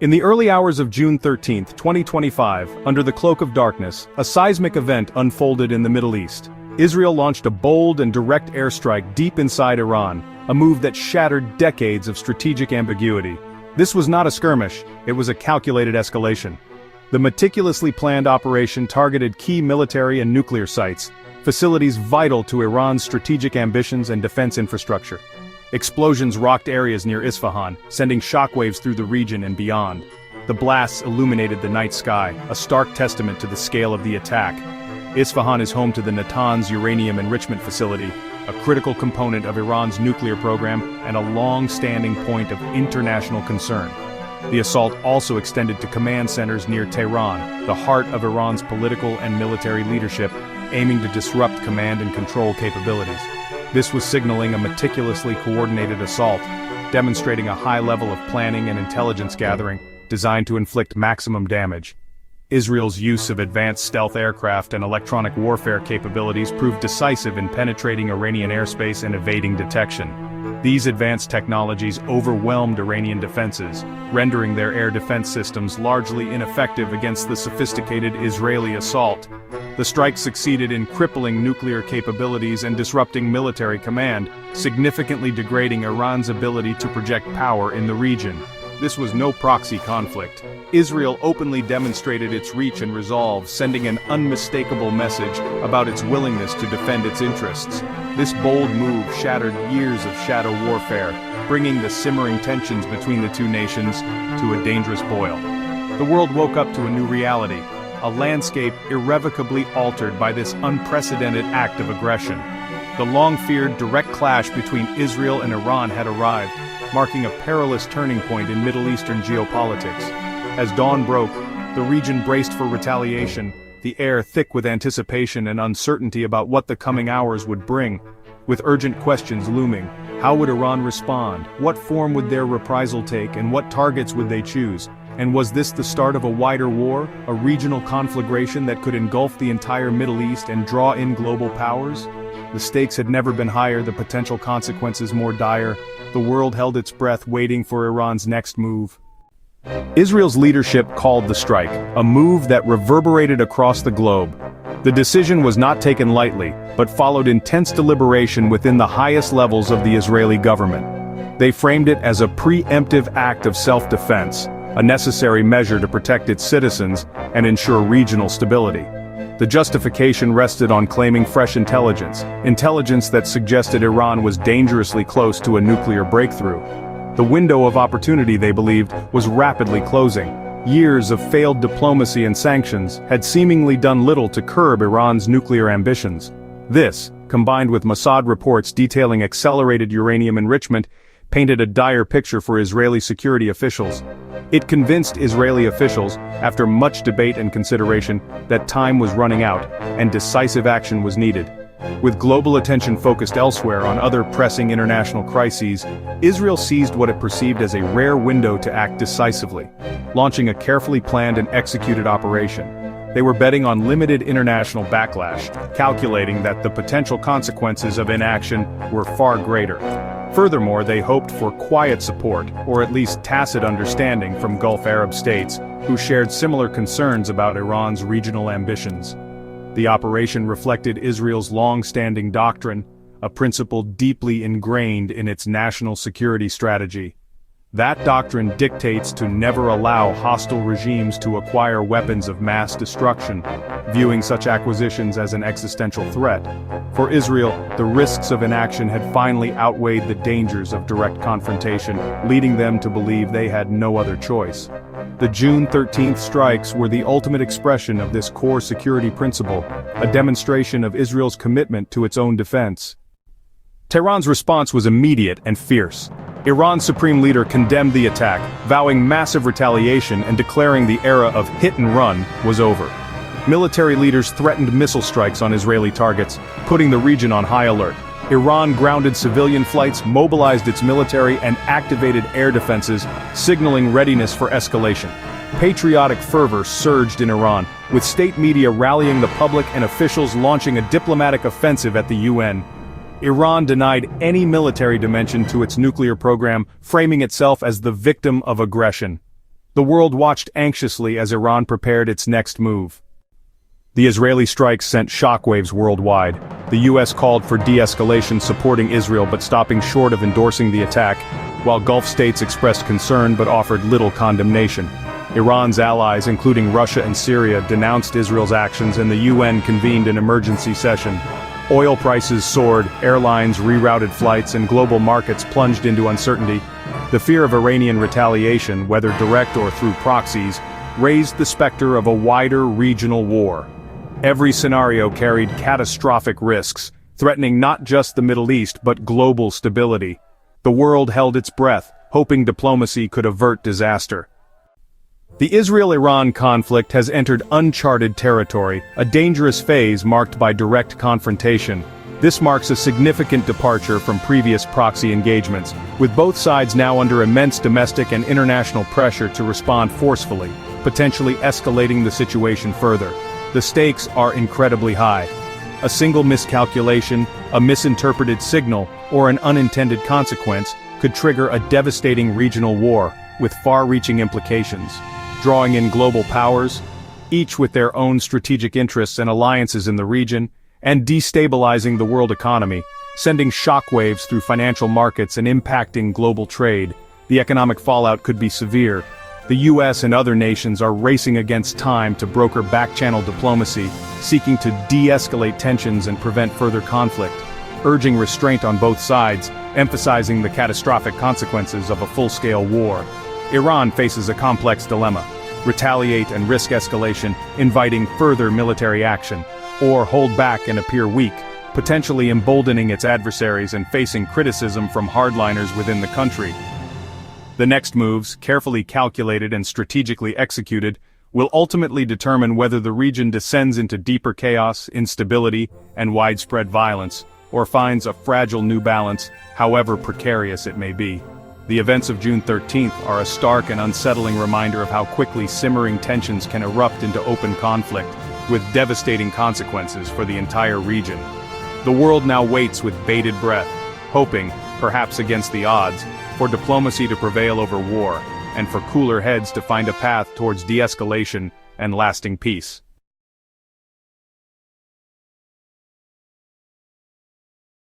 In the early hours of June 13, 2025, under the cloak of darkness, a seismic event unfolded in the Middle East. Israel launched a bold and direct airstrike deep inside Iran, a move that shattered decades of strategic ambiguity. This was not a skirmish, it was a calculated escalation. The meticulously planned operation targeted key military and nuclear sites, facilities vital to Iran's strategic ambitions and defense infrastructure. Explosions rocked areas near Isfahan, sending shockwaves through the region and beyond. The blasts illuminated the night sky, a stark testament to the scale of the attack. Isfahan is home to the Natanz uranium enrichment facility, a critical component of Iran's nuclear program and a long-standing point of international concern. The assault also extended to command centers near Tehran, the heart of Iran's political and military leadership, aiming to disrupt command and control capabilities. This was signaling a meticulously coordinated assault, demonstrating a high level of planning and intelligence gathering, designed to inflict maximum damage. Israel's use of advanced stealth aircraft and electronic warfare capabilities proved decisive in penetrating Iranian airspace and evading detection. These advanced technologies overwhelmed Iranian defenses, rendering their air defense systems largely ineffective against the sophisticated Israeli assault. The strike succeeded in crippling nuclear capabilities and disrupting military command, significantly degrading Iran's ability to project power in the region. This was no proxy conflict. Israel openly demonstrated its reach and resolve, sending an unmistakable message about its willingness to defend its interests. This bold move shattered years of shadow warfare, bringing the simmering tensions between the two nations to a dangerous boil. The world woke up to a new reality, a landscape irrevocably altered by this unprecedented act of aggression. The long-feared direct clash between Israel and Iran had arrived, marking a perilous turning point in Middle Eastern geopolitics. As dawn broke, the region braced for retaliation, the air thick with anticipation and uncertainty about what the coming hours would bring. With urgent questions looming, how would Iran respond? What form would their reprisal take, and what targets would they choose? And was this the start of a wider war, a regional conflagration that could engulf the entire Middle East and draw in global powers? The stakes had never been higher, the potential consequences more dire. The world held its breath, waiting for Iran's next move. Israel's leadership called the strike, a move that reverberated across the globe. The decision was not taken lightly, but followed intense deliberation within the highest levels of the Israeli government. They framed it as a preemptive act of self-defense, a necessary measure to protect its citizens and ensure regional stability. The justification rested on claiming fresh intelligence that suggested Iran was dangerously close to a nuclear breakthrough. The window of opportunity, they believed, was rapidly closing. Years of failed diplomacy and sanctions had seemingly done little to curb Iran's nuclear ambitions. This, combined with Mossad reports detailing accelerated uranium enrichment, painted a dire picture for Israeli security officials. It convinced Israeli officials, after much debate and consideration, that time was running out, and decisive action was needed. With global attention focused elsewhere on other pressing international crises, Israel seized what it perceived as a rare window to act decisively, launching a carefully planned and executed operation. They were betting on limited international backlash, calculating that the potential consequences of inaction were far greater. Furthermore, they hoped for quiet support, or at least tacit understanding, from Gulf Arab states, who shared similar concerns about Iran's regional ambitions. The operation reflected Israel's long-standing doctrine, a principle deeply ingrained in its national security strategy. That doctrine dictates to never allow hostile regimes to acquire weapons of mass destruction, viewing such acquisitions as an existential threat. For Israel, the risks of inaction had finally outweighed the dangers of direct confrontation, leading them to believe they had no other choice. The June 13th strikes were the ultimate expression of this core security principle, a demonstration of Israel's commitment to its own defense. Tehran's response was immediate and fierce. Iran's supreme leader condemned the attack, vowing massive retaliation and declaring the era of hit and run was over. Military leaders threatened missile strikes on Israeli targets, putting the region on high alert. Iran grounded civilian flights, mobilized its military, and activated air defenses, signaling readiness for escalation. Patriotic fervor surged in Iran, with state media rallying the public and officials launching a diplomatic offensive at the UN. Iran denied any military dimension to its nuclear program, framing itself as the victim of aggression. The world watched anxiously as Iran prepared its next move. The Israeli strikes sent shockwaves worldwide. The US called for de-escalation, supporting Israel but stopping short of endorsing the attack, while Gulf states expressed concern but offered little condemnation. Iran's allies, including Russia and Syria, denounced Israel's actions, and the UN convened an emergency session. Oil prices soared, airlines rerouted flights, and global markets plunged into uncertainty. The fear of Iranian retaliation, whether direct or through proxies, raised the specter of a wider regional war. Every scenario carried catastrophic risks, threatening not just the Middle East but global stability. The world held its breath, hoping diplomacy could avert disaster. The Israel-Iran conflict has entered uncharted territory, a dangerous phase marked by direct confrontation. This marks a significant departure from previous proxy engagements, with both sides now under immense domestic and international pressure to respond forcefully, potentially escalating the situation further. The stakes are incredibly high. A single miscalculation, a misinterpreted signal, or an unintended consequence could trigger a devastating regional war, with far-reaching implications. Drawing in global powers, each with their own strategic interests and alliances in the region, and destabilizing the world economy, sending shockwaves through financial markets and impacting global trade. The economic fallout could be severe. The US and other nations are racing against time to broker back-channel diplomacy, seeking to de-escalate tensions and prevent further conflict, urging restraint on both sides, emphasizing the catastrophic consequences of a full-scale war. Iran faces a complex dilemma: retaliate and risk escalation, inviting further military action, or hold back and appear weak, potentially emboldening its adversaries and facing criticism from hardliners within the country. The next moves, carefully calculated and strategically executed, will ultimately determine whether the region descends into deeper chaos, instability, and widespread violence, or finds a fragile new balance, however precarious it may be. The events of June 13th are a stark and unsettling reminder of how quickly simmering tensions can erupt into open conflict, with devastating consequences for the entire region. The world now waits with bated breath, hoping, perhaps against the odds, for diplomacy to prevail over war, and for cooler heads to find a path towards de-escalation and lasting peace.